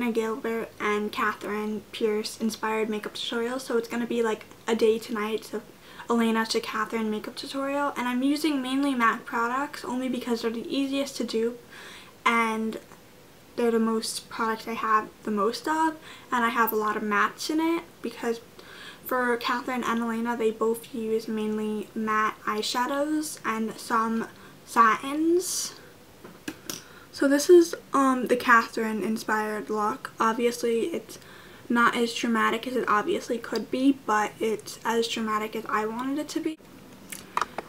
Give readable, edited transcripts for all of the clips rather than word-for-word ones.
Anna Gilbert and Katherine Pierce inspired makeup tutorial, so it's going to be like a day to night, so Elena to Katherine makeup tutorial. And I'm using mainly MAC products only because they're the easiest to dupe and they're the most products I have the most of, and I have a lot of mattes in it because for Katherine and Elena they both use mainly matte eyeshadows and some satins. So this is the Katherine inspired look. Obviously it's not as dramatic as it obviously could be, but it's as dramatic as I wanted it to be,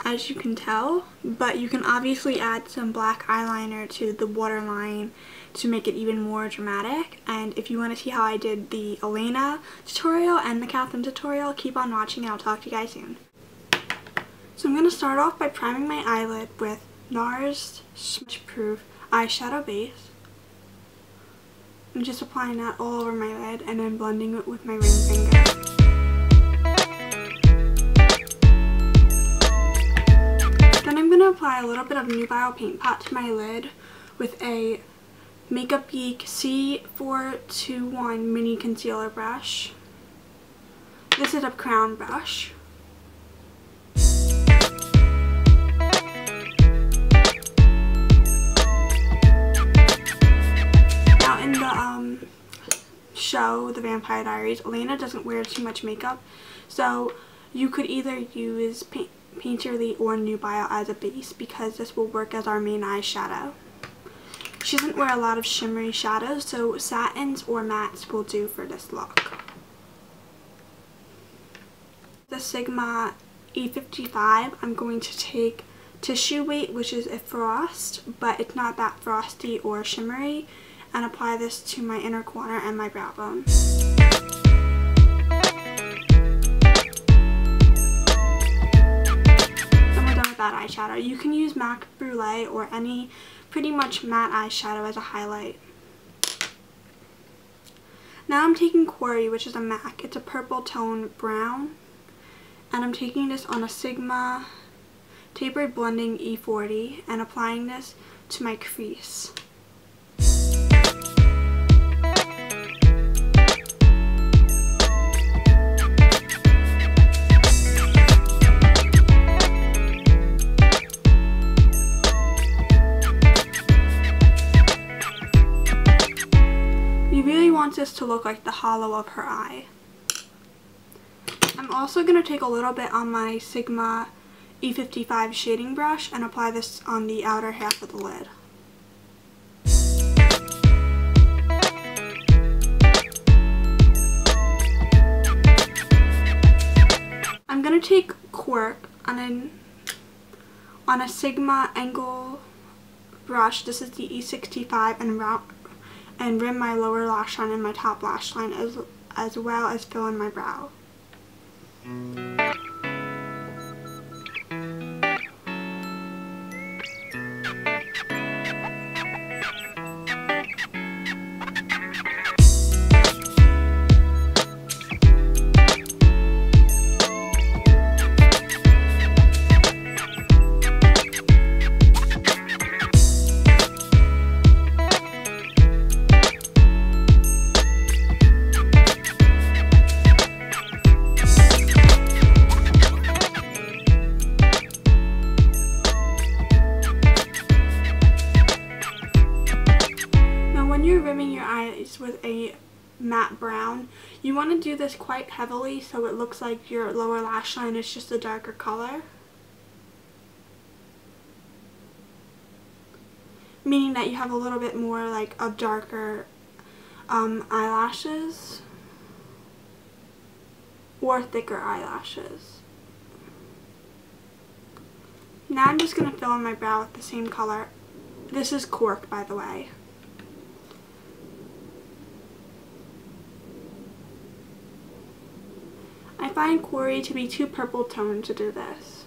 as you can tell. But you can obviously add some black eyeliner to the waterline to make it even more dramatic. And if you want to see how I did the Elena tutorial and the Katherine tutorial, keep on watching and I'll talk to you guys soon. So I'm going to start off by priming my eyelid with Nars Smudge Proof eyeshadow base. I'm just applying that all over my lid and then blending it with my ring finger. Then I'm going to apply a little bit of Nubile Paint Pot to my lid with a Makeup Geek C421 mini concealer brush. This is a crown brush. In the show, The Vampire Diaries, Elena doesn't wear too much makeup, so you could either use Painterly or Nubile as a base because this will work as our main eyeshadow. She doesn't wear a lot of shimmery shadows, so satins or mattes will do for this look. The Sigma E55, I'm going to take Tissueweight, which is a frost, but it's not that frosty or shimmery, and apply this to my inner corner and my brow bone. And we're done with that eyeshadow. You can use MAC Brulee or any pretty much matte eyeshadow as a highlight. Now I'm taking Quarry, which is a MAC. It's a purple tone brown. And I'm taking this on a Sigma Tapered Blending E40 and applying this to my crease. This to look like the hollow of her eye. I'm also going to take a little bit on my Sigma E55 shading brush and apply this on the outer half of the lid. I'm going to take Cork on a Sigma angle brush. This is the E65 and rim my lower lash line and my top lash line as well as fill in my brow. With a matte brown, you want to do this quite heavily so it looks like your lower lash line is just a darker color, meaning that you have a little bit more like of darker eyelashes or thicker eyelashes. Now I'm just going to fill in my brow with the same color. This is Cork, by the way. I find Quarry to be too purple toned to do this.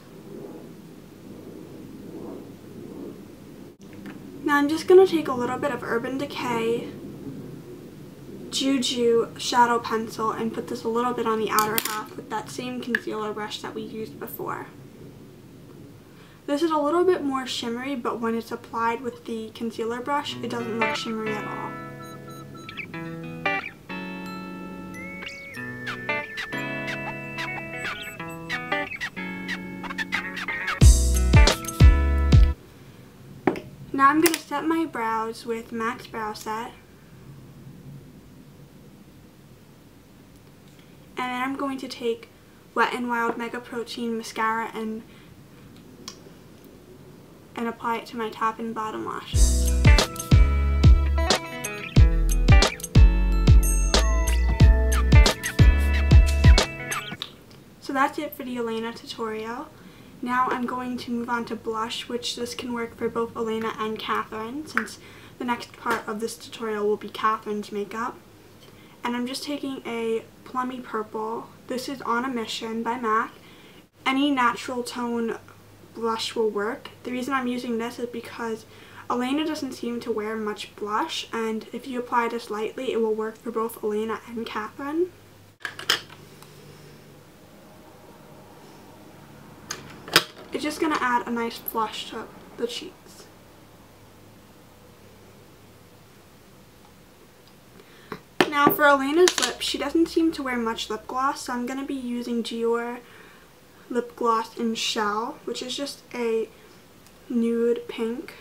Now I'm just going to take a little bit of Urban Decay Juju shadow pencil and put this a little bit on the outer half with that same concealer brush that we used before. This is a little bit more shimmery, but when it's applied with the concealer brush, it doesn't look shimmery at all. Now I'm going to set my brows with MAC's Brow Set. And then I'm going to take Wet n Wild Mega Protein Mascara and apply it to my top and bottom lashes. So that's it for the Elena tutorial. Now I'm going to move on to blush, which this can work for both Elena and Katherine, since the next part of this tutorial will be Katherine's makeup. And I'm just taking a plummy purple. This is On a Mission by MAC. Any natural tone blush will work. The reason I'm using this is because Elena doesn't seem to wear much blush, and if you apply this lightly, it will work for both Elena and Katherine. It's just going to add a nice flush to the cheeks. Now for Elena's lips, she doesn't seem to wear much lip gloss, so I'm going to be using Jouer lip gloss in Shell, which is just a nude pink.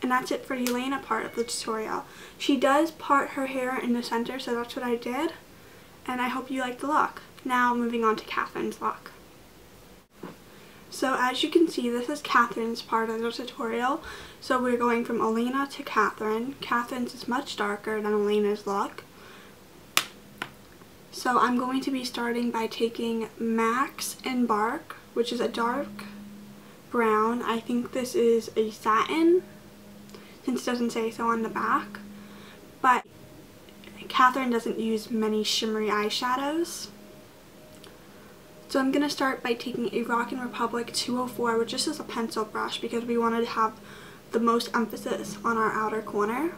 And that's it for the Elena part of the tutorial. She does part her hair in the center, so that's what I did. And I hope you like the look. Now moving on to Katherine's look. So as you can see, this is Katherine's part of the tutorial. So we're going from Elena to Katherine. Katherine's is much darker than Elena's look. So I'm going to be starting by taking MAC's Embark, which is a dark brown. I think this is a satin, since it doesn't say so on the back. But Katherine doesn't use many shimmery eyeshadows. So I'm going to start by taking a Rockin' Republic 204, which is just a pencil brush because we wanted to have the most emphasis on our outer corner.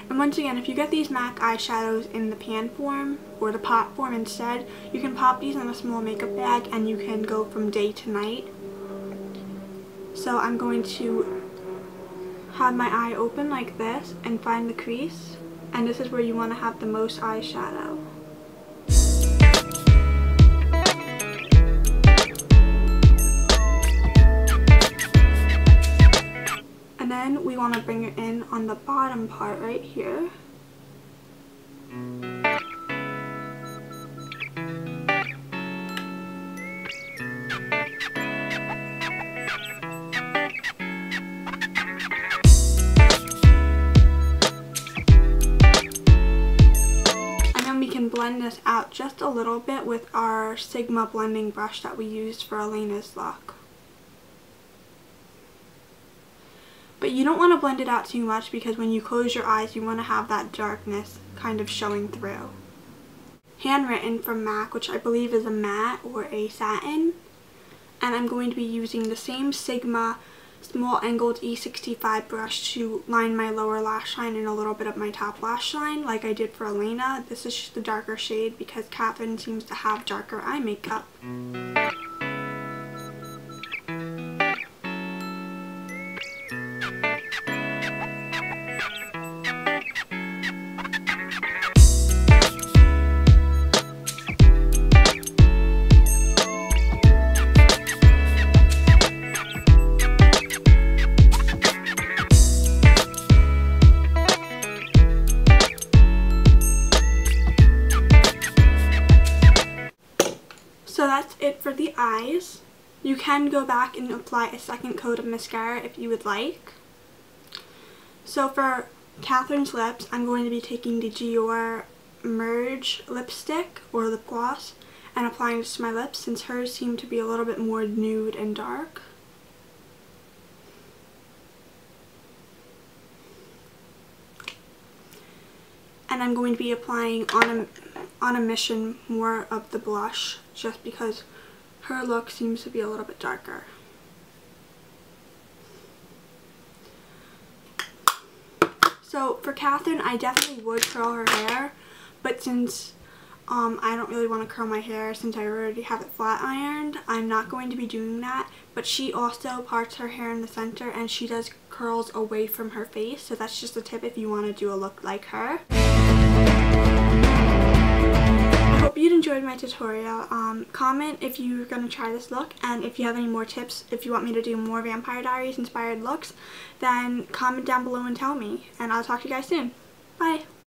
And once again, if you get these MAC eyeshadows in the pan form or the pot form instead, you can pop these in a small makeup bag and you can go from day to night. So I'm going to have my eye open like this and find the crease, and this is where you want to have the most eyeshadow. And then we want to bring it in on the bottom part right here. Blend this out just a little bit with our Sigma blending brush that we used for Elena's look. But you don't want to blend it out too much because when you close your eyes, you want to have that darkness kind of showing through. Handwritten from MAC, which I believe is a matte or a satin. And I'm going to be using the same Sigma small angled E65 brush to line my lower lash line and a little bit of my top lash line like I did for Elena. This is just a darker shade because Katherine seems to have darker eye makeup. So that's it for the eyes. You can go back and apply a second coat of mascara if you would like. So for Katherine's lips, I'm going to be taking the Jouer Mirage lipstick or lip gloss and applying this to my lips, since hers seem to be a little bit more nude and dark. And I'm going to be applying on a Mission more of the blush, just because her look seems to be a little bit darker. So for Katherine, I definitely would curl her hair, but since I don't really want to curl my hair since I already have it flat ironed, I'm not going to be doing that. But she also parts her hair in the center and she does curls away from her face, so that's just a tip if you want to do a look like her. I hope you enjoyed my tutorial. Comment if you're going to try this look, and if you have any more tips, if you want me to do more Vampire Diaries inspired looks, then comment down below and tell me. And I'll talk to you guys soon. Bye!